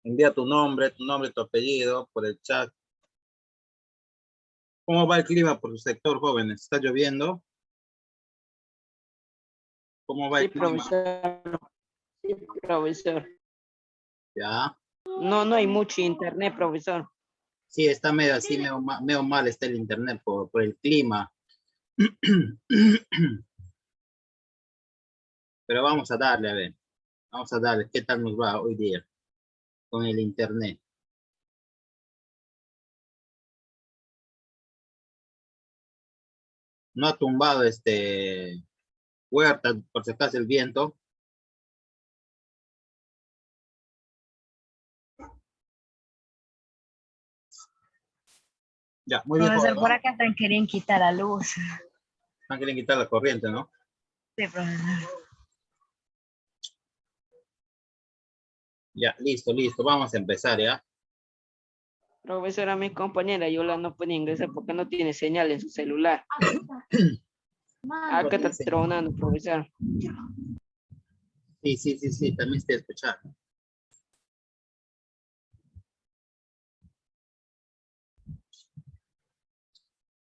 Envía tu nombre, tu apellido por el chat. ¿Cómo va el clima por su sector, jóvenes? ¿Está lloviendo? ¿Cómo va Sí, el clima? profesor. Sí, profesor. Ya. No hay mucho internet, profesor. Sí, está medio así, medio mal está el internet por el clima. Pero vamos a darle, a ver. Vamos a darle qué tal nos va hoy día con el internet. No ha tumbado Huerta, por si acaso el viento. Ya, muy bien, Profesor, joven, por ¿no? acá están queriendo quitar la luz. No quieren quitar la corriente, ¿no? Sí, profesor. Ya, listo, listo. Vamos a empezar, ¿ya? Profesora, mi compañera Yola no puede ingresar porque no tiene señal en su celular. Acá está tronando, profesor. Sí, también estoy escuchando.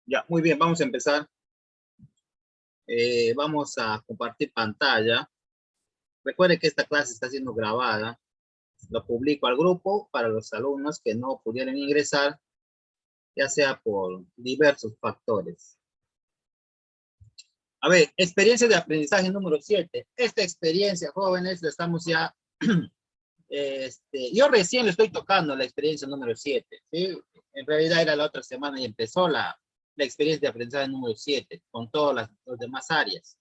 Ya, muy bien, vamos a empezar. Vamos a compartir pantalla. Recuerde que esta clase está siendo grabada. Lo publico al grupo para los alumnos que no pudieron ingresar, ya sea por diversos factores. A ver, experiencia de aprendizaje número 7. Esta experiencia, jóvenes, la estamos ya... yo recién le estoy tocando la experiencia número 7. ¿Sí? En realidad era la otra semana y empezó la experiencia de aprendizaje número 7 con todas las demás áreas.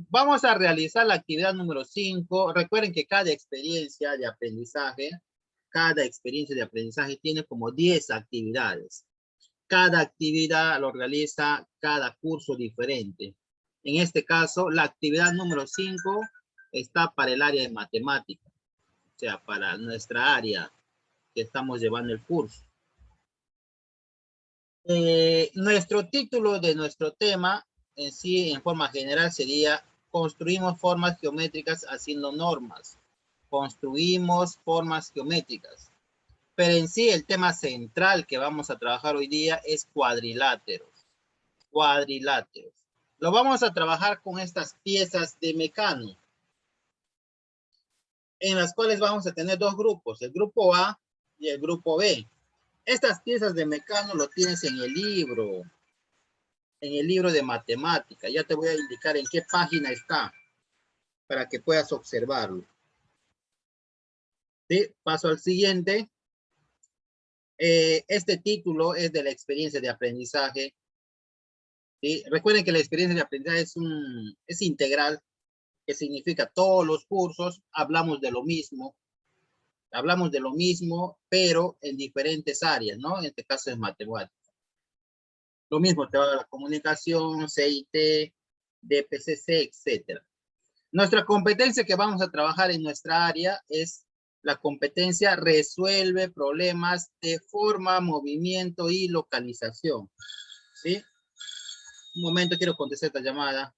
Vamos a realizar la actividad número 5. Recuerden que cada experiencia de aprendizaje tiene como 10 actividades. Cada actividad lo realiza cada curso diferente. En este caso, la actividad número 5 está para el área de matemática, o sea, para nuestra área que estamos llevando el curso. Nuestro título de nuestro tema en sí, en forma general, sería construimos formas geométricas haciendo normas. Construimos formas geométricas. Pero en sí, el tema central que vamos a trabajar hoy día es cuadriláteros. Cuadriláteros. Lo vamos a trabajar con estas piezas de mecano, en las cuales vamos a tener dos grupos, el grupo A y el grupo B. Estas piezas de mecano lo tienes en el libro de matemática. Ya te voy a indicar en qué página está para que puedas observarlo. ¿Sí? Paso al siguiente. Este título es de la experiencia de aprendizaje. ¿Sí? Recuerden que la experiencia de aprendizaje es integral, que significa todos los cursos hablamos de lo mismo. Hablamos de lo mismo, pero en diferentes áreas, ¿no? En este caso es matemática. Lo mismo te va a dar la comunicación, CIT, DPCC, etcétera. Nuestra competencia que vamos a trabajar en nuestra área es la competencia resuelve problemas de forma, movimiento y localización. ¿Sí? Un momento, quiero contestar esta llamada.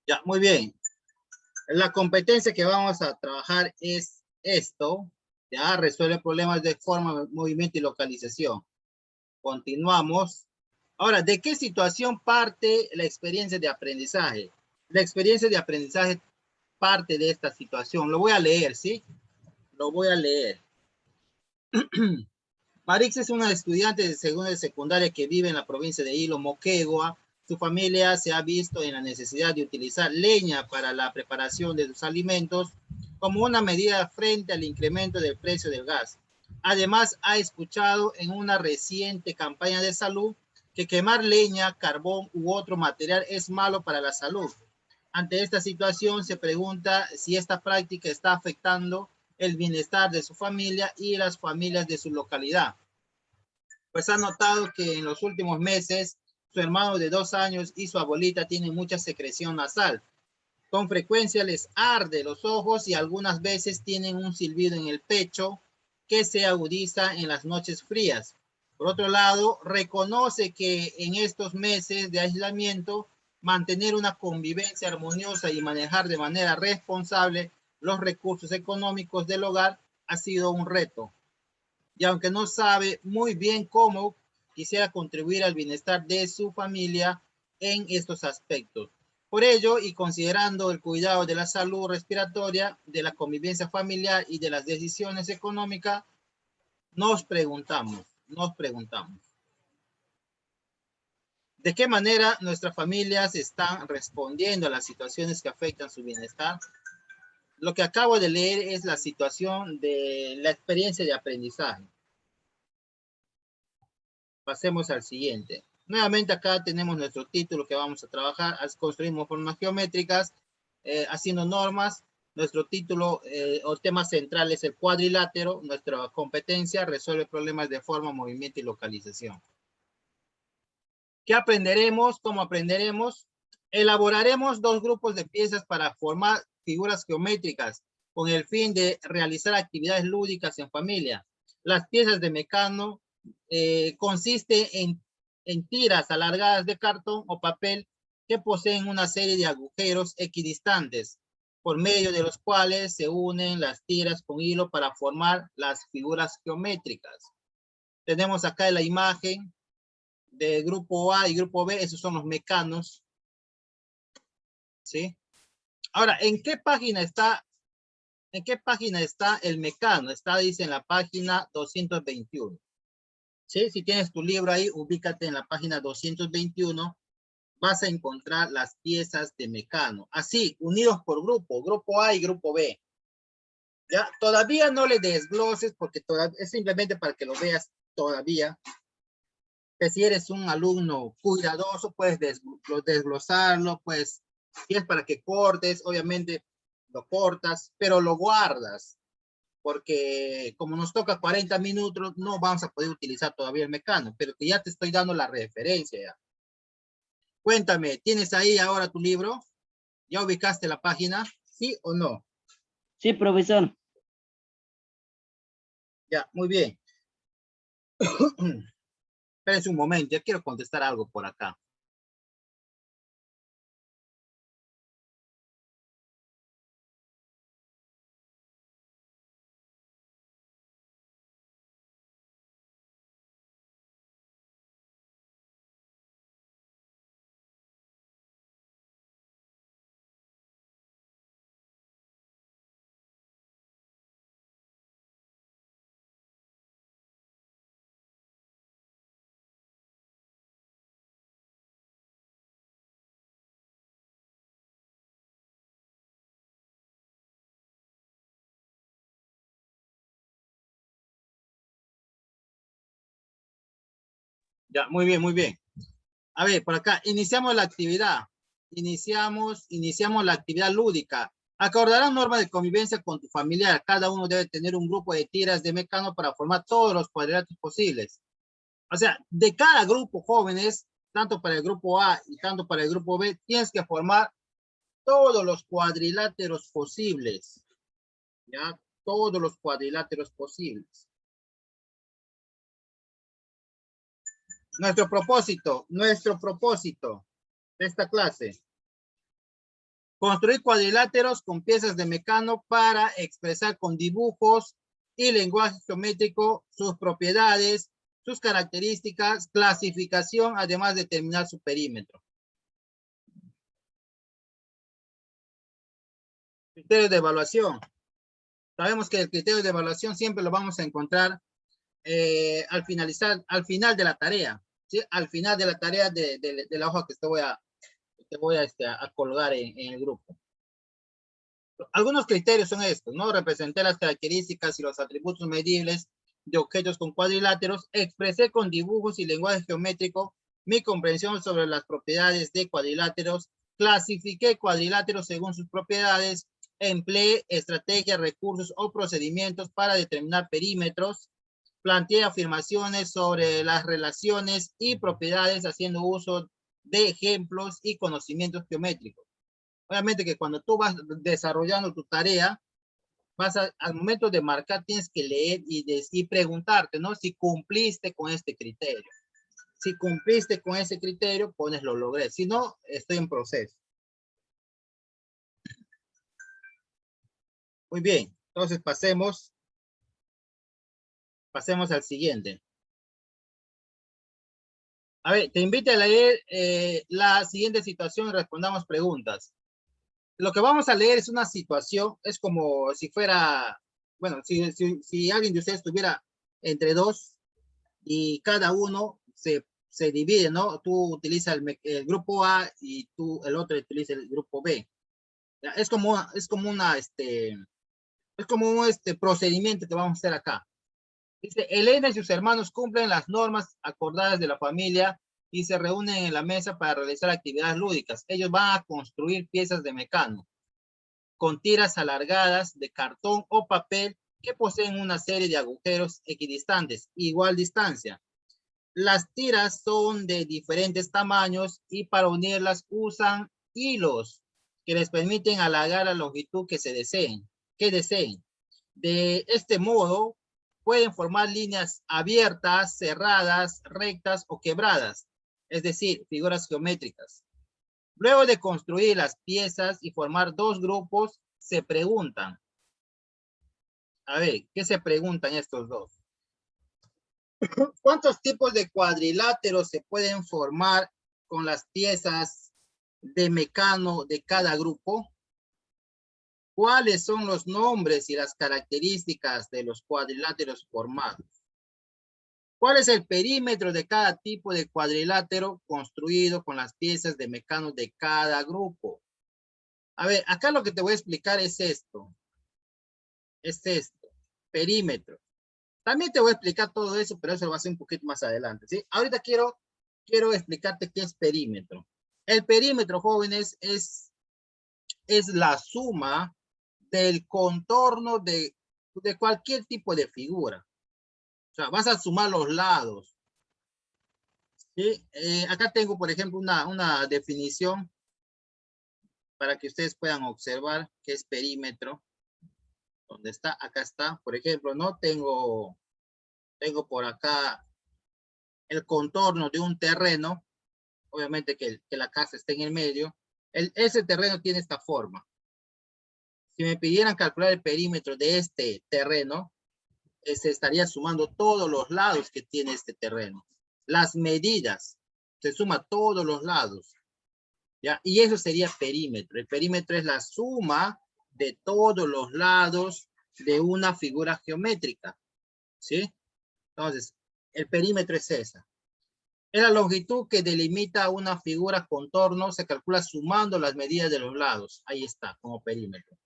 Ya, muy bien. La competencia que vamos a trabajar es esto. Ya, resuelve problemas de forma, movimiento y localización. Continuamos. Ahora, ¿de qué situación parte la experiencia de aprendizaje? La experiencia de aprendizaje parte de esta situación. Lo voy a leer, ¿sí? Lo voy a leer. Marix es una estudiante de segunda y secundaria que vive en la provincia de Hilo, Moquegua. Su familia se ha visto en la necesidad de utilizar leña para la preparación de sus alimentos como una medida frente al incremento del precio del gas. Además, ha escuchado en una reciente campaña de salud que quemar leña, carbón u otro material es malo para la salud. Ante esta situación se pregunta si esta práctica está afectando el bienestar de su familia y las familias de su localidad. Pues ha notado que en los últimos meses su hermano de 2 años y su abuelita tienen mucha secreción nasal. Con frecuencia les arde los ojos y algunas veces tienen un silbido en el pecho que se agudiza en las noches frías. Por otro lado, reconoce que en estos meses de aislamiento, mantener una convivencia armoniosa y manejar de manera responsable los recursos económicos del hogar ha sido un reto. Y aunque no sabe muy bien cómo, quisiera contribuir al bienestar de su familia en estos aspectos. Por ello, y considerando el cuidado de la salud respiratoria, de la convivencia familiar y de las decisiones económicas, nos preguntamos, ¿de qué manera nuestras familias están respondiendo a las situaciones que afectan su bienestar? Lo que acabo de leer es la situación de la experiencia de aprendizaje. Pasemos al siguiente. Nuevamente acá tenemos nuestro título que vamos a trabajar. Construimos formas geométricas, haciendo normas. Nuestro título o tema central es el cuadrilátero. Nuestra competencia resuelve problemas de forma, movimiento y localización. ¿Qué aprenderemos? ¿Cómo aprenderemos? Elaboraremos 2 grupos de piezas para formar figuras geométricas con el fin de realizar actividades lúdicas en familia. Las piezas de Mecano consiste en tiras alargadas de cartón o papel que poseen una serie de agujeros equidistantes, por medio de los cuales se unen las tiras con hilo para formar las figuras geométricas. Tenemos acá la imagen de grupo A y grupo B, esos son los mecanos, ¿sí? Ahora, ¿en qué página está el mecano? Está, dice, en la página 221. ¿Sí? Si tienes tu libro ahí, ubícate en la página 221, vas a encontrar las piezas de mecano, así, unidos por grupo A y grupo B. ¿Ya? Todavía no le desgloses porque es simplemente para que lo veas todavía. Que si eres un alumno cuidadoso, puedes desglosarlo, pues, si es para que cortes, obviamente lo cortas, pero lo guardas, porque como nos toca 40 minutos, no vamos a poder utilizar todavía el mecano, pero que ya te estoy dando la referencia ya. Cuéntame, ¿tienes ahí ahora tu libro? ¿Ya ubicaste la página? ¿Sí o no? Sí, profesor. Ya, muy bien. Espérense un momento, ya quiero contestar algo por acá. Ya, muy bien, muy bien. A ver, por acá, iniciamos la actividad. Iniciamos la actividad lúdica. Acordarán normas de convivencia con tu familiar. Cada uno debe tener un grupo de tiras de mecano para formar todos los cuadriláteros posibles. O sea, de cada grupo, jóvenes, tanto para el grupo A y tanto para el grupo B, tienes que formar todos los cuadriláteros posibles. ¿Ya? Todos los cuadriláteros posibles. Nuestro propósito de esta clase. Construir cuadriláteros con piezas de mecano para expresar con dibujos y lenguaje geométrico sus propiedades, sus características, clasificación, además de determinar su perímetro. Criterios de evaluación. Sabemos que el criterio de evaluación siempre lo vamos a encontrar al final de la tarea, ¿sí? Al final de la tarea de la hoja que te voy a colgar en el grupo. Algunos criterios son estos, ¿no? Representé las características y los atributos medibles de objetos con cuadriláteros, expresé con dibujos y lenguaje geométrico mi comprensión sobre las propiedades de cuadriláteros, clasifiqué cuadriláteros según sus propiedades, empleé estrategias, recursos o procedimientos para determinar perímetros, planteé afirmaciones sobre las relaciones y propiedades haciendo uso de ejemplos y conocimientos geométricos. Obviamente que cuando tú vas desarrollando tu tarea, al momento de marcar tienes que leer y preguntarte, ¿no? Si cumpliste con este criterio. Si cumpliste con ese criterio, pones lo logré. Si no, estoy en proceso. Muy bien. Entonces pasemos al siguiente. A ver, te invito a leer la siguiente situación y respondamos preguntas. Lo que vamos a leer es una situación, es como si fuera, bueno, si alguien de ustedes estuviera entre dos y cada uno se divide, ¿no? Tú utilizas el grupo A y el otro utiliza el grupo B. ¿Ya? Es como un procedimiento que vamos a hacer acá. Dice, Elena y sus hermanos cumplen las normas acordadas de la familia y se reúnen en la mesa para realizar actividades lúdicas. Ellos van a construir piezas de mecano con tiras alargadas de cartón o papel que poseen una serie de agujeros equidistantes, igual distancia. Las tiras son de diferentes tamaños y para unirlas usan hilos que les permiten alargar la longitud que deseen. De este modo, pueden formar líneas abiertas, cerradas, rectas o quebradas, es decir, figuras geométricas. Luego de construir las piezas y formar dos grupos, se preguntan. A ver, ¿qué se preguntan estos dos? ¿Cuántos tipos de cuadriláteros se pueden formar con las piezas de mecano de cada grupo? ¿Cuáles son los nombres y las características de los cuadriláteros formados? ¿Cuál es el perímetro de cada tipo de cuadrilátero construido con las piezas de mecano de cada grupo? A ver, acá lo que te voy a explicar es esto. Es esto, perímetro. También te voy a explicar todo eso, pero eso lo va a hacer un poquito más adelante, ¿sí? Ahorita quiero explicarte qué es perímetro. El perímetro, jóvenes, es la suma del contorno de cualquier tipo de figura. O sea, vas a sumar los lados. ¿Sí? Acá tengo, por ejemplo, una definición para que ustedes puedan observar qué es perímetro. ¿Dónde está? Acá está. Por ejemplo, ¿no? Tengo por acá el contorno de un terreno. Obviamente que la casa esté en el medio. Ese terreno tiene esta forma. Si me pidieran calcular el perímetro de este terreno, se estaría sumando todos los lados que tiene este terreno. Las medidas, se suma todos los lados. ¿Ya? Y eso sería perímetro. El perímetro es la suma de todos los lados de una figura geométrica. ¿Sí? Entonces, el perímetro es esa. Es la longitud que delimita una figura contorno, se calcula sumando las medidas de los lados. Ahí está, como perímetro.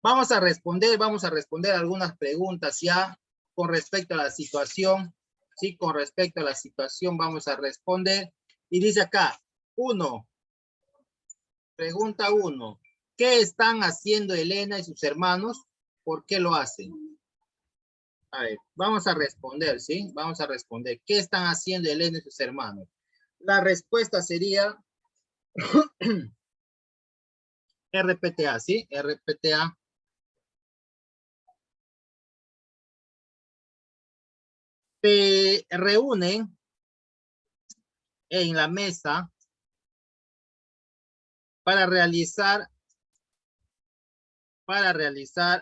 Vamos a responder algunas preguntas ya con respecto a la situación. Sí, con respecto a la situación vamos a responder. Y dice acá, pregunta 1. ¿Qué están haciendo Elena y sus hermanos? ¿Por qué lo hacen? A ver, vamos a responder, ¿sí? Vamos a responder. ¿Qué están haciendo Elena y sus hermanos? La respuesta sería RPTA, ¿sí? RPTA. Se reúnen en la mesa para realizar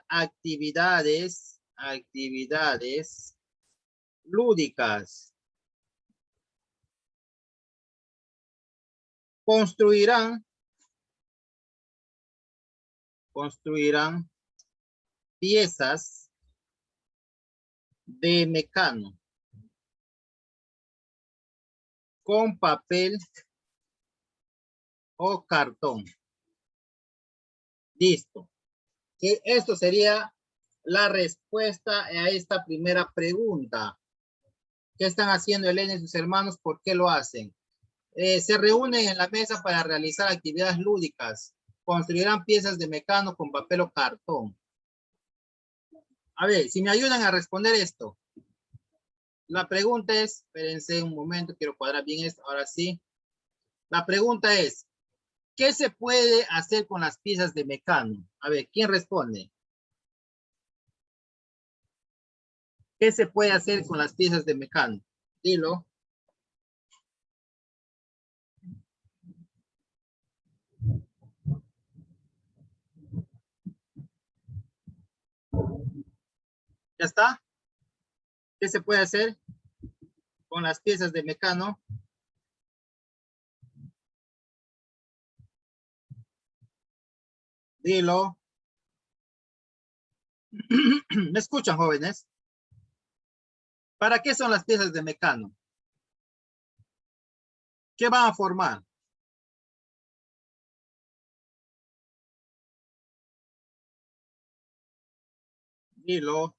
actividades lúdicas. Construirán piezas de mecano con papel o cartón. Listo. ¿Sí? Esto sería la respuesta a esta primera pregunta. ¿Qué están haciendo Elena y sus hermanos? ¿Por qué lo hacen? Se reúnen en la mesa para realizar actividades lúdicas. Construirán piezas de mecano con papel o cartón. A ver, si me ayudan a responder esto. La pregunta es, espérense un momento, quiero cuadrar bien esto, ahora sí. La pregunta es, ¿qué se puede hacer con las piezas de mecano? A ver, ¿quién responde? ¿Qué se puede hacer con las piezas de mecano? Dilo. ¿Ya está? ¿Qué se puede hacer con las piezas de mecano? Dilo. ¿Me escuchan, jóvenes? ¿Para qué son las piezas de mecano? ¿Qué van a formar? Dilo.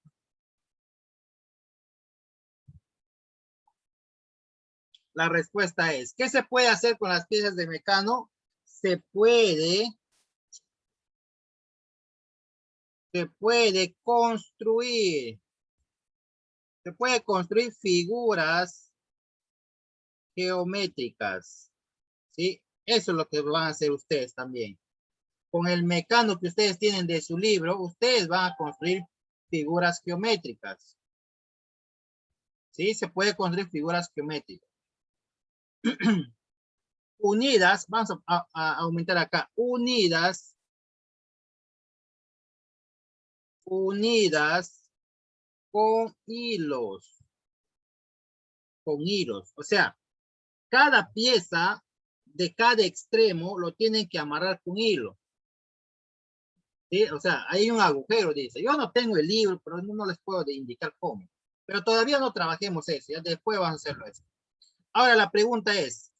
La respuesta es, ¿qué se puede hacer con las piezas de mecano? Se puede construir. Se puede construir figuras geométricas. ¿Sí? Eso es lo que van a hacer ustedes también. Con el mecano que ustedes tienen de su libro, ustedes van a construir figuras geométricas. ¿Sí? Se puede construir figuras geométricas. Unidas, vamos a aumentar acá, unidas con hilos. Con hilos. O sea, cada pieza de cada extremo lo tienen que amarrar con hilo. ¿Sí? O sea, hay un agujero, dice. Yo no tengo el libro, pero no les puedo indicar cómo. Pero todavía no trabajemos eso, ya después vamos a hacerlo eso. Ahora la pregunta es,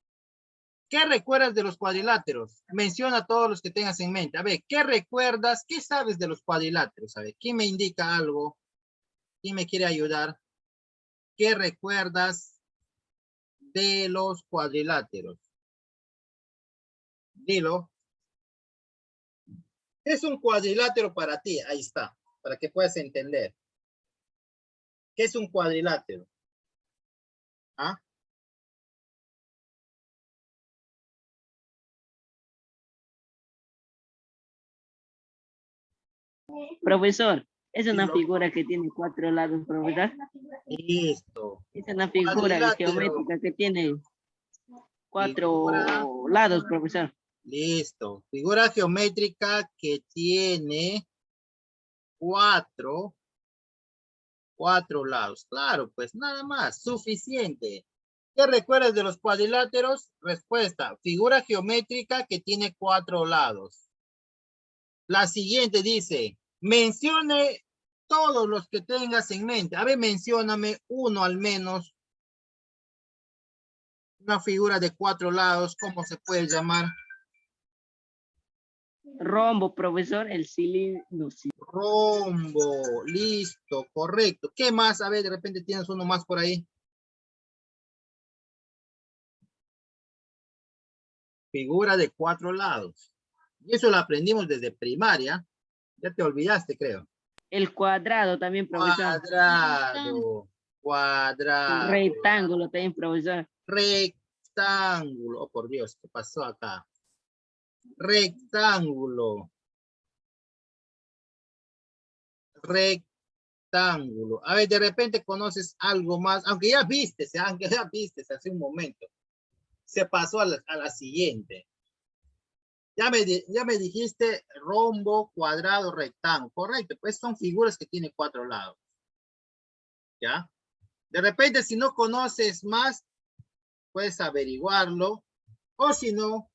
¿qué recuerdas de los cuadriláteros? Menciona todos los que tengas en mente. A ver, ¿qué recuerdas? ¿Qué sabes de los cuadriláteros? A ver, ¿quién me indica algo? ¿Quién me quiere ayudar? ¿Qué recuerdas de los cuadriláteros? Dilo. Es un cuadrilátero para ti, ahí está, para que puedas entender. ¿Qué es un cuadrilátero? ¿Ah? Profesor, es una Dilo. figura que tiene 4 lados, profesor. Listo. Es una figura Cuadrilátero. geométrica que tiene 4 Figura. lados, profesor. Listo. Figura geométrica que tiene cuatro lados. Claro, pues nada más, suficiente. ¿Qué recuerdas de los cuadriláteros? Respuesta, figura geométrica que tiene 4 lados. La siguiente dice, mencione todos los que tengas en mente. A ver, mencióname uno al menos. Una figura de 4 lados, ¿cómo se puede llamar? Rombo, profesor, el cilindro. Rombo, listo, correcto. ¿Qué más? A ver, de repente tienes uno más por ahí. Figura de 4 lados. Y eso lo aprendimos desde primaria. Ya te olvidaste, creo. El cuadrado también, profesor. Cuadrado. Rectángulo también, profesor. Rectángulo. Oh, por Dios, ¿qué pasó acá? Rectángulo. Rectángulo. A ver, de repente conoces algo más, aunque ya viste hace un momento. Se pasó a la siguiente. Ya me dijiste rombo, cuadrado, rectángulo. Correcto, pues son figuras que tienen 4 lados. ¿Ya? De repente, si no conoces más, puedes averiguarlo. O si no,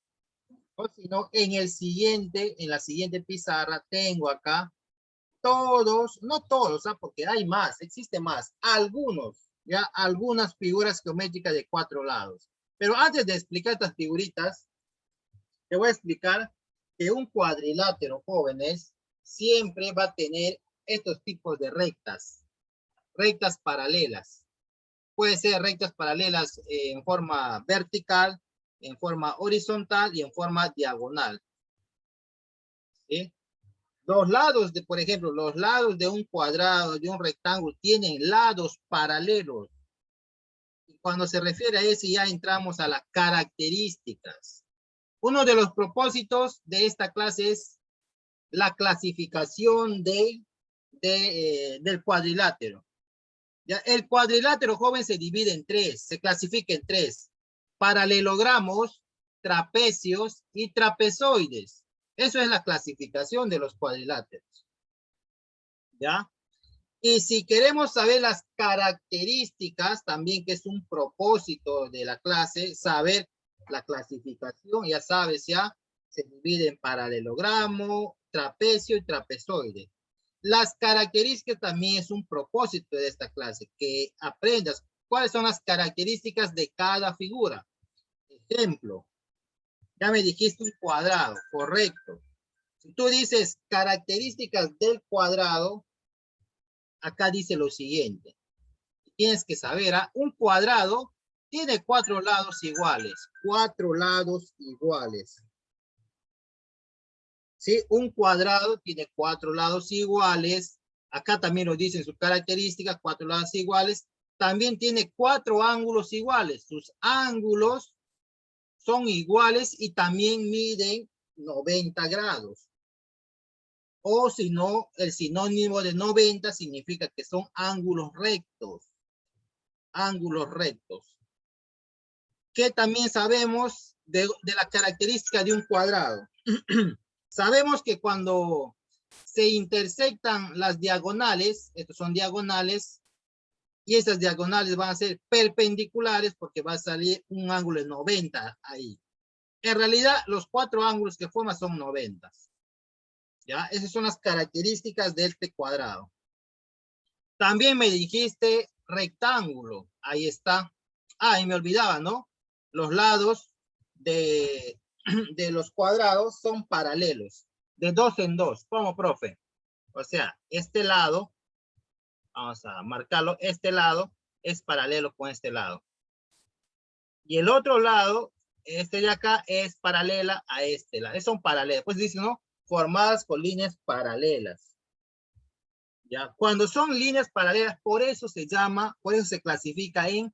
en la siguiente pizarra tengo acá todos, no todos, porque hay más, existe más, algunas figuras geométricas de 4 lados. Pero antes de explicar estas figuritas, te voy a explicar que un cuadrilátero, jóvenes, siempre va a tener estos tipos de rectas paralelas. Puede ser rectas paralelas en forma vertical, en forma horizontal y en forma diagonal. ¿Sí? Los lados de, por ejemplo, los lados de un cuadrado, de un rectángulo, tienen lados paralelos. Y cuando se refiere a eso, ya entramos a las características. Uno de los propósitos de esta clase es la clasificación del cuadrilátero. ¿Ya? El cuadrilátero, joven, se divide en tres, se clasifica en tres: paralelogramos, trapecios y trapezoides. Eso es la clasificación de los cuadriláteros. ¿Ya? Y si queremos saber las características, también que es un propósito de la clase, saber la clasificación, ya sabes, ya se divide en paralelogramo, trapecio y trapezoide. Las características también es un propósito de esta clase, que aprendas cuáles son las características de cada figura. Ejemplo, ya me dijiste un cuadrado, correcto. Si tú dices características del cuadrado, acá dice lo siguiente. Tienes que saber, un cuadrado tiene 4 lados iguales. 4 lados iguales. ¿Sí? Un cuadrado tiene 4 lados iguales. Acá también lo dicen sus características, 4 lados iguales. También tiene 4 ángulos iguales. Sus ángulos son iguales y también miden 90 grados. O si no, el sinónimo de 90 significa que son ángulos rectos. Ángulos rectos. ¿Qué también sabemos de la característica de un cuadrado? Sabemos que cuando se intersectan las diagonales, estos son diagonales, y esas diagonales van a ser perpendiculares porque va a salir un ángulo de 90 ahí. En realidad, los 4 ángulos que forman son 90. ¿Ya? Esas son las características de este cuadrado. También me dijiste rectángulo. Ahí está. Ah, y me olvidaba, ¿no? Los lados de los cuadrados son paralelos. De 2 en 2. ¿Cómo, profe? O sea, este lado, vamos a marcarlo, este lado es paralelo con este lado. Y el otro lado, este de acá, es paralela a este lado. Son paralelos. Pues dice, ¿no? Formadas con líneas paralelas. ¿Ya? Cuando son líneas paralelas, por eso se llama, por eso se clasifica en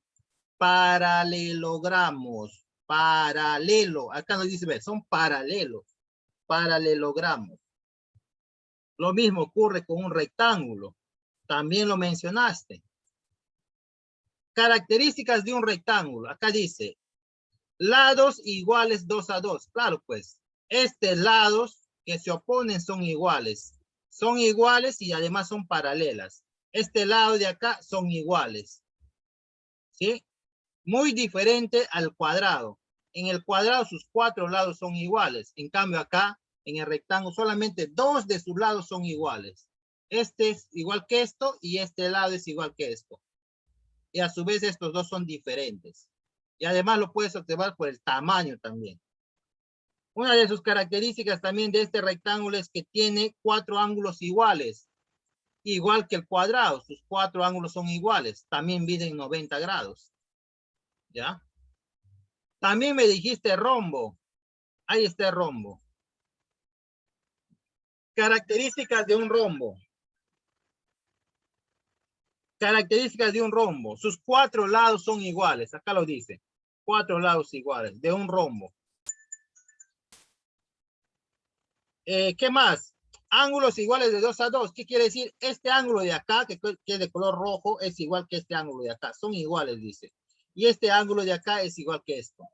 paralelogramos. Paralelo. Acá nos dice, son paralelos. Paralelogramos. Lo mismo ocurre con un rectángulo. También lo mencionaste. Características de un rectángulo. Acá dice, lados iguales 2 a 2. Claro, pues, estos lados que se oponen son iguales. Son iguales y además son paralelas. Este lado de acá son iguales. ¿Sí? Muy diferente al cuadrado. En el cuadrado sus 4 lados son iguales. En cambio acá, en el rectángulo, solamente 2 de sus lados son iguales. Este es igual que esto y este lado es igual que esto. Y a su vez estos dos son diferentes. Y además lo puedes observar por el tamaño también. Una de sus características también de este rectángulo es que tiene 4 ángulos iguales. Igual que el cuadrado, sus 4 ángulos son iguales. También miden 90 grados. ¿Ya? También me dijiste rombo. Ahí está el rombo. Características de un rombo. Características de un rombo. Sus 4 lados son iguales. Acá lo dice. 4 lados iguales de un rombo. ¿Qué más? Ángulos iguales de 2 a 2. ¿Qué quiere decir? Este ángulo de acá, que es de color rojo, es igual que este ángulo de acá. Son iguales, dice. Y este ángulo de acá es igual que esto.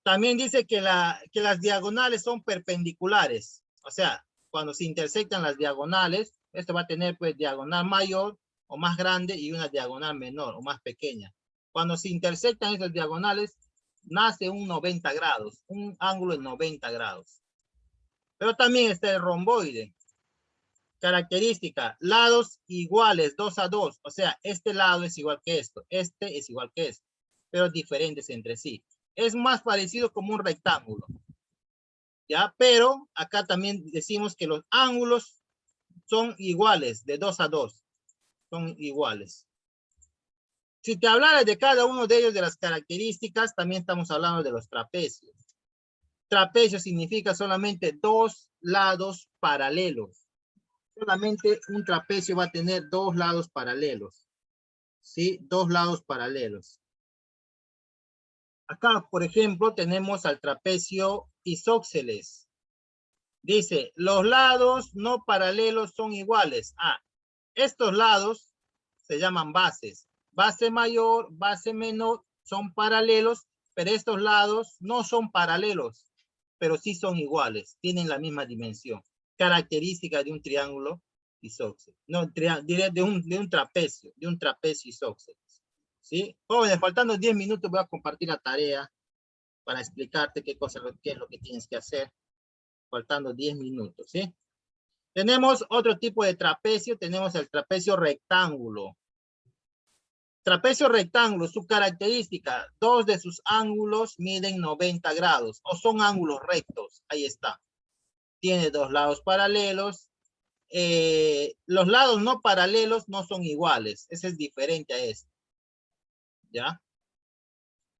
También dice que las diagonales son perpendiculares. O sea, cuando se intersectan las diagonales, esto va a tener pues diagonal mayor o más grande y una diagonal menor o más pequeña. Cuando se intersectan esas diagonales, nace un 90 grados, un ángulo de 90 grados. Pero también está el romboide. Característica, lados iguales, 2 a 2. O sea, este lado es igual que esto, este es igual que esto, pero diferentes entre sí. Es más parecido como un rectángulo. ¿Ya? Pero acá también decimos que los ángulos son iguales, de 2 a 2. Son iguales. Si te hablara de cada uno de ellos, de las características, también estamos hablando de los trapecios. Trapecio significa solamente dos lados paralelos. Solamente un trapecio va a tener dos lados paralelos. ¿Sí? Dos lados paralelos. Acá, por ejemplo, tenemos al trapecio isósceles. Dice, los lados no paralelos son iguales. Estos lados se llaman bases. Base mayor, base menor, son paralelos, pero estos lados no son paralelos, pero sí son iguales, tienen la misma dimensión. Característica de un triángulo isósceles. No, diré de un trapecio isósceles. ¿Sí? Jóvenes, faltando 10 minutos voy a compartir la tarea para explicarte qué es lo que tienes que hacer. Faltando 10 minutos, ¿sí? Tenemos otro tipo de trapecio, tenemos el trapecio rectángulo. Trapecio rectángulo, su característica, dos de sus ángulos miden 90 grados o son ángulos rectos. Ahí está. Tiene dos lados paralelos. Los lados no paralelos no son iguales. Ese es diferente a este. ¿Ya?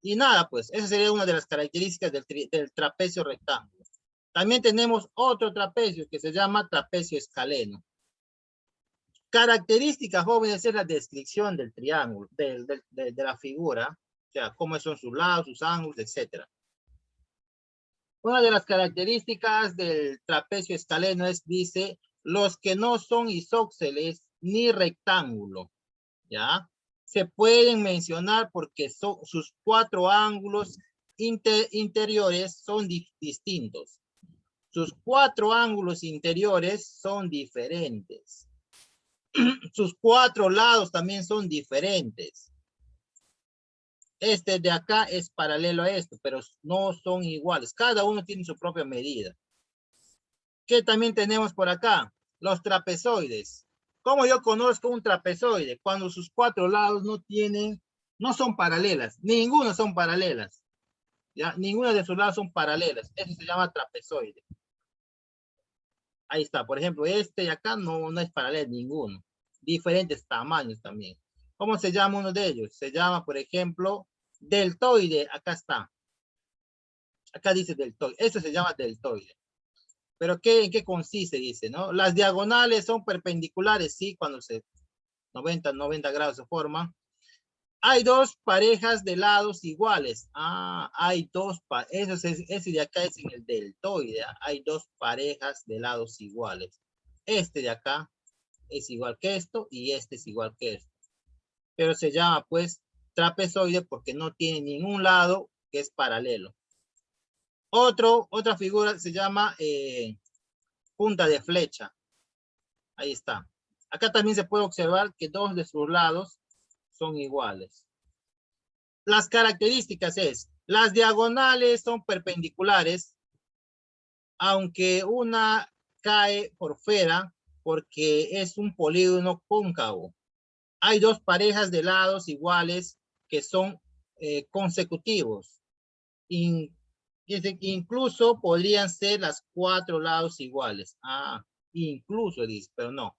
Y nada, pues, esa sería una de las características del trapecio rectángulo. También tenemos otro trapecio que se llama trapecio escaleno. Características, jóvenes, es la descripción del triángulo, de la figura, o sea, cómo son sus lados, sus ángulos, etc. Una de las características del trapecio escaleno es, dice, los que no son isósceles ni rectángulo, ¿ya? Se pueden mencionar porque sus cuatro ángulos interiores son distintos. Sus cuatro ángulos interiores son diferentes. Sus cuatro lados también son diferentes. Este de acá es paralelo a esto, pero no son iguales. Cada uno tiene su propia medida. ¿Qué también tenemos por acá? Los trapezoides. ¿Cómo yo conozco un trapezoide? Cuando sus cuatro lados no son paralelas. Ninguno son paralelas. ¿Ya? Ninguna de sus lados son paralelas. Eso se llama trapezoide. Ahí está. Por ejemplo, este de acá no es paralelo ninguno. Diferentes tamaños también. ¿Cómo se llama uno de ellos? Se llama, por ejemplo, deltoide. Acá está. Acá dice deltoide. Eso se llama deltoide. ¿Pero en qué consiste? Dice, ¿no? Las diagonales son perpendiculares, sí, cuando 90 grados se forman. Hay dos parejas de lados iguales. Hay dos, ese de acá es en el deltoide. Hay dos parejas de lados iguales. Este de acá es igual que esto y este es igual que esto. Pero se llama pues trapezoide porque no tiene ningún lado que es paralelo. Otra figura se llama punta de flecha. Ahí está. Acá también se puede observar que dos de sus lados son iguales. Las características es, las diagonales son perpendiculares, aunque una cae por fuera porque es un polígono cóncavo. Hay dos parejas de lados iguales que son consecutivos. Incluso podrían ser las cuatro lados iguales. Incluso dice, pero no.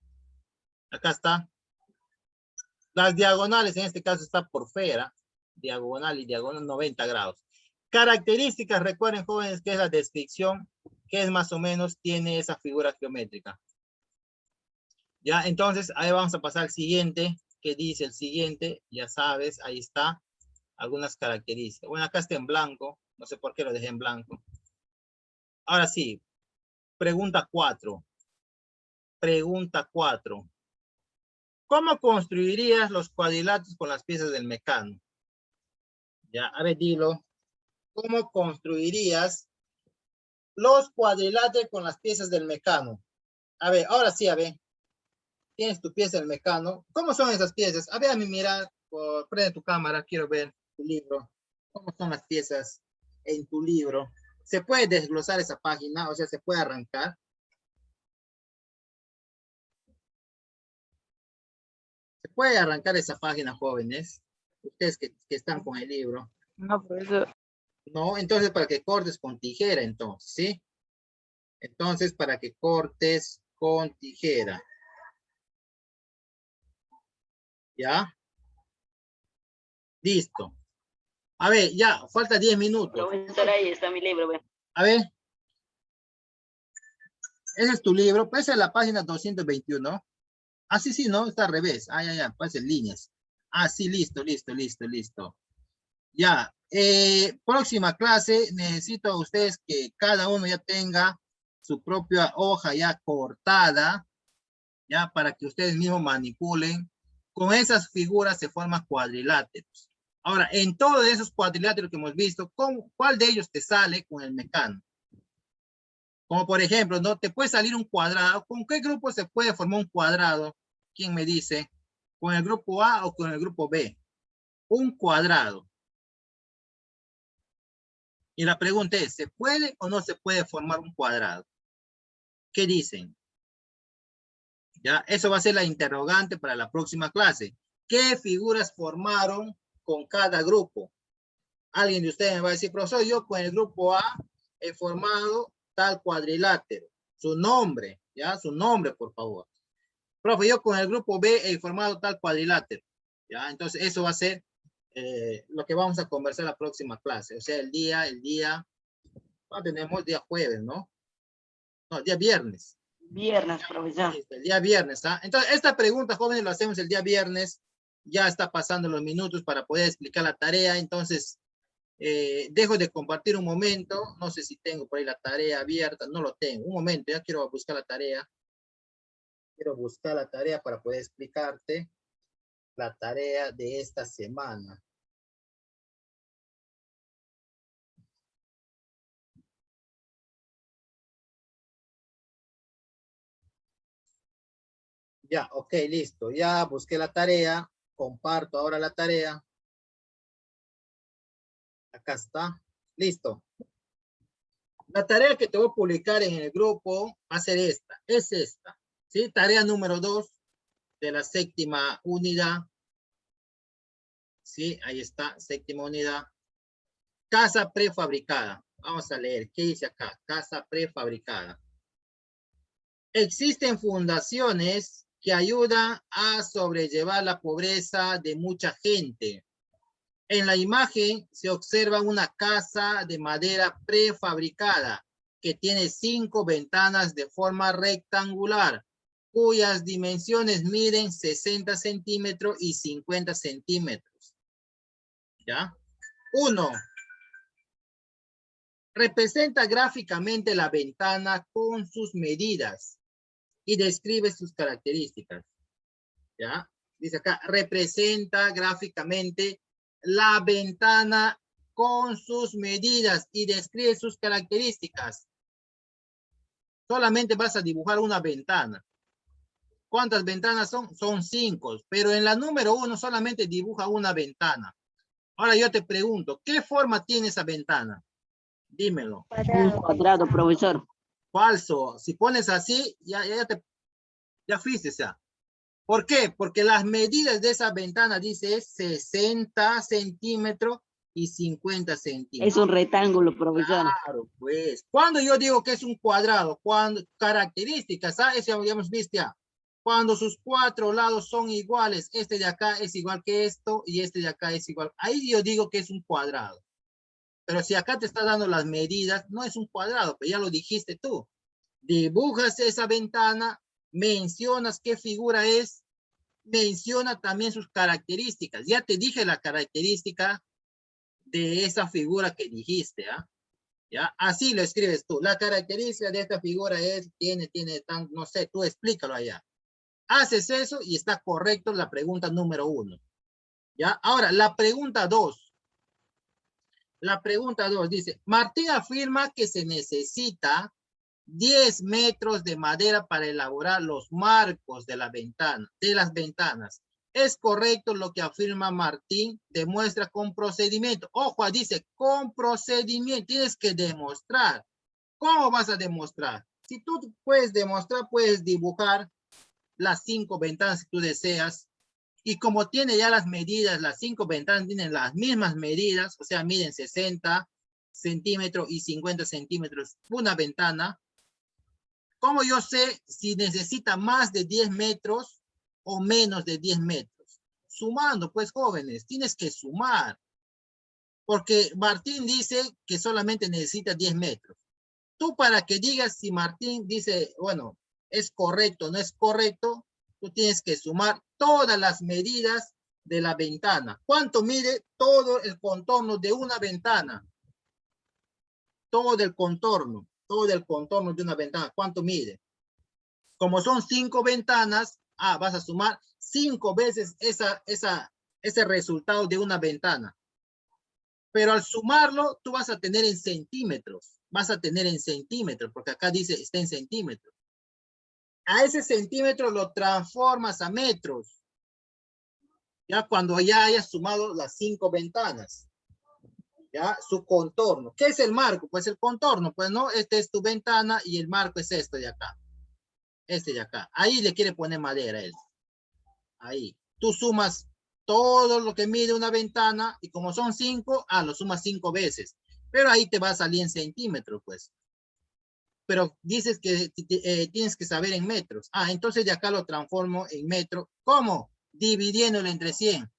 Acá está. Las diagonales en este caso está por fuera. Diagonal y diagonal 90 grados. Características, recuerden jóvenes que es la descripción que es más o menos tiene esa figura geométrica. Ya, entonces ahí vamos a pasar al siguiente. ¿Qué dice el siguiente? Ya sabes, ahí está. Algunas características. Bueno, acá está en blanco. No sé por qué lo dejé en blanco. Ahora sí. Pregunta 4. Pregunta 4. ¿Cómo construirías los cuadriláteros con las piezas del mecano? Ya, a ver, dilo. ¿Cómo construirías los cuadriláteros con las piezas del mecano? A ver, ahora sí, a ver. Tienes tu pieza del mecano. ¿Cómo son esas piezas? A ver, a mí mira, prende tu cámara, quiero ver tu libro. ¿Cómo son las piezas en tu libro? ¿Se puede desglosar esa página? O sea, ¿se puede arrancar? ¿Se puede arrancar esa página, jóvenes? Ustedes que están con el libro. No, profesor. No, entonces para que cortes con tijera, entonces, ¿sí? Entonces, para que cortes con tijera. ¿Ya? Listo. A ver, ya, falta 10 minutos. Profesor, ahí está mi libro, ve. A ver. Ese es tu libro, pues es la página 221. Ah, sí, sí, no, está al revés. Ah, ya, pues en líneas. Ah, sí, listo. Ya, próxima clase, necesito a ustedes que cada uno ya tenga su propia hoja ya cortada, ya, para que ustedes mismos manipulen. Con esas figuras se forman cuadriláteros. Ahora, en todos esos cuadriláteros que hemos visto, ¿cuál de ellos te sale con el mecano? Como por ejemplo, ¿no? Te puede salir un cuadrado. ¿Con qué grupo se puede formar un cuadrado? ¿Quién me dice? ¿Con el grupo A o con el grupo B? Un cuadrado. Y la pregunta es, ¿se puede o no se puede formar un cuadrado? ¿Qué dicen? ¿Ya? Eso va a ser la interrogante para la próxima clase. ¿Qué figuras formaron con cada grupo? Alguien de ustedes me va a decir, profesor, yo con el grupo A he formado tal cuadrilátero. Su nombre, ¿ya? Su nombre, por favor. Profe, yo con el grupo B he formado tal cuadrilátero. ¿Ya? Entonces, eso va a ser lo que vamos a conversar la próxima clase. O sea, el día, tenemos día jueves, ¿no? No, día viernes. Viernes, profesor. El día viernes, ¿ah? Entonces, esta pregunta, jóvenes, lo hacemos el día viernes. Ya está pasando los minutos para poder explicar la tarea. Entonces, dejo de compartir un momento. No sé si tengo por ahí la tarea abierta. No lo tengo. Un momento, ya quiero buscar la tarea. Quiero buscar la tarea para poder explicarte la tarea de esta semana. Ya, ok, listo. Ya busqué la tarea. Comparto ahora la tarea. Acá está. Listo. La tarea que te voy a publicar en el grupo va a ser esta. Es esta. ¿Sí? Tarea número 2 de la séptima unidad. Sí, ahí está, séptima unidad. Casa prefabricada. Vamos a leer. ¿Qué dice acá? Casa prefabricada. Existen fundaciones que ayudan a sobrellevar la pobreza de mucha gente. En la imagen se observa una casa de madera prefabricada que tiene 5 ventanas de forma rectangular, cuyas dimensiones miden 60 centímetros y 50 centímetros. ¿Ya? 1. Representa gráficamente la ventana con sus medidas y describe sus características. ¿Ya? Dice acá, representa gráficamente la ventana con sus medidas y describe sus características. Solamente vas a dibujar una ventana. ¿Cuántas ventanas son? Son 5, pero en la número 1 solamente dibuja una ventana. Ahora yo te pregunto, ¿qué forma tiene esa ventana? Dímelo. Un cuadrado, profesor. Falso. Si pones así, ya fuiste, ya. ¿Por qué? Porque las medidas de esa ventana dice 60 centímetros y 50 centímetros. Es un rectángulo, profesor. Claro, pues. Cuando yo digo que es un cuadrado, cuando características, ¿sabes? Ya hemos visto ya. Cuando sus 4 lados son iguales, este de acá es igual que esto y este de acá es igual. Ahí yo digo que es un cuadrado. Pero si acá te está dando las medidas, no es un cuadrado, pero ya lo dijiste tú. Dibujas esa ventana, mencionas qué figura es, menciona también sus características. Ya te dije la característica de esa figura que dijiste, ¿ah? ¿Ya? Así lo escribes tú. La característica de esta figura es, tiene tan, no sé, tú explícalo allá. Haces eso y está correcto la pregunta número 1. ¿Ya? Ahora, la pregunta 2. La pregunta 2 dice, Martín afirma que se necesita 10 metros de madera para elaborar los marcos de las ventanas. ¿Es correcto lo que afirma Martín? Demuestra con procedimiento. Ojo, dice con procedimiento. Tienes que demostrar. ¿Cómo vas a demostrar? Si tú puedes demostrar, puedes dibujar las 5 ventanas que tú deseas. Y como tiene ya las medidas, las 5 ventanas tienen las mismas medidas, o sea, miden 60 centímetros y 50 centímetros una ventana. ¿Cómo yo sé si necesita más de 10 metros o menos de 10 metros? sumando, pues jóvenes, tienes que sumar. Porque Martín dice que solamente necesita 10 metros. Tú para que digas si Martín dice, bueno, es correcto o no es correcto, tú tienes que sumar todas las medidas de la ventana. ¿Cuánto mide todo el contorno de una ventana? Todo el contorno de una ventana, ¿cuánto mide? Como son 5 ventanas, vas a sumar 5 veces ese resultado de una ventana. Pero al sumarlo, tú vas a tener en centímetros. Porque acá dice está en centímetros. A ese centímetro lo transformas a metros. Ya cuando ya hayas sumado las 5 ventanas. Ya, su contorno. ¿Qué es el marco? Pues el contorno, pues no, esta es tu ventana y el marco es esto de acá. Este de acá. Ahí le quiere poner madera él. Ahí. Tú sumas todo lo que mide una ventana y como son 5, lo sumas 5 veces. Pero ahí te va a salir en centímetros, pues. Pero dices que tienes que saber en metros. Entonces de acá lo transformo en metro. ¿Cómo? Dividiéndolo entre 100.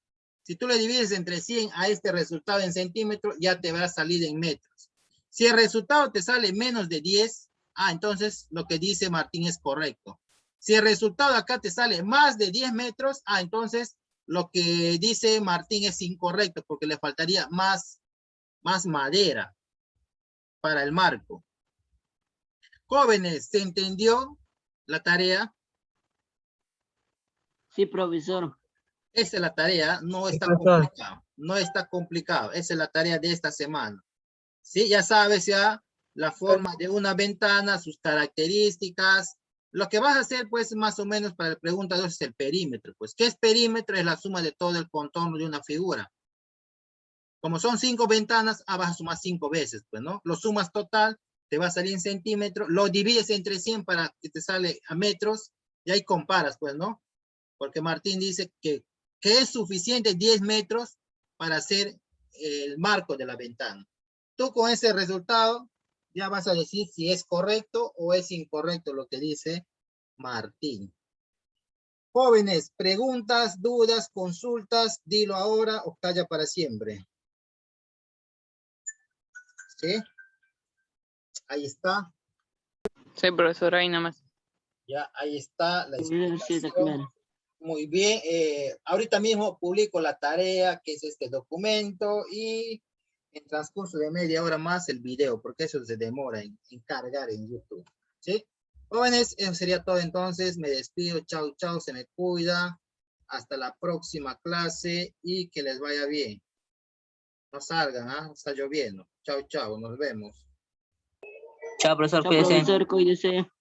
Si tú le divides entre 100 a este resultado en centímetros, ya te va a salir en metros. Si el resultado te sale menos de 10, entonces lo que dice Martín es correcto. Si el resultado acá te sale más de 10 metros, entonces lo que dice Martín es incorrecto porque le faltaría más madera para el marco. Jóvenes, ¿se entendió la tarea? Sí, profesor. Esa es la tarea, no está complicado. No está complicado. Esa es la tarea de esta semana. Sí, ya sabes ya la forma de una ventana, sus características. Lo que vas a hacer, pues, más o menos para la pregunta 2 es el perímetro. Pues, ¿qué es perímetro? Es la suma de todo el contorno de una figura. Como son 5 ventanas, vas a sumar 5 veces, pues, ¿no? Lo sumas total, te va a salir en centímetros, lo divides entre 100 para que te sale a metros, y ahí comparas, pues, ¿no? Porque Martín dice que es suficiente 10 metros para hacer el marco de la ventana. Tú con ese resultado ya vas a decir si es correcto o es incorrecto lo que dice Martín. Jóvenes, preguntas, dudas, consultas, dilo ahora o calla para siempre. ¿Sí? Ahí está. Sí, profesor, ahí nada más. Ya, ahí está la Sí, está explicación. claro. Muy bien. Ahorita mismo publico la tarea, que es este documento, y en transcurso de media hora más el video, porque eso se demora en cargar en YouTube. ¿Sí? Jóvenes, eso sería todo entonces. Me despido. Chao, chao. Se me cuida. Hasta la próxima clase y que les vaya bien. No salgan, está lloviendo. Chao, chao. Nos vemos. Chao, profesor, Chao, cuídese. profesor, cuídese.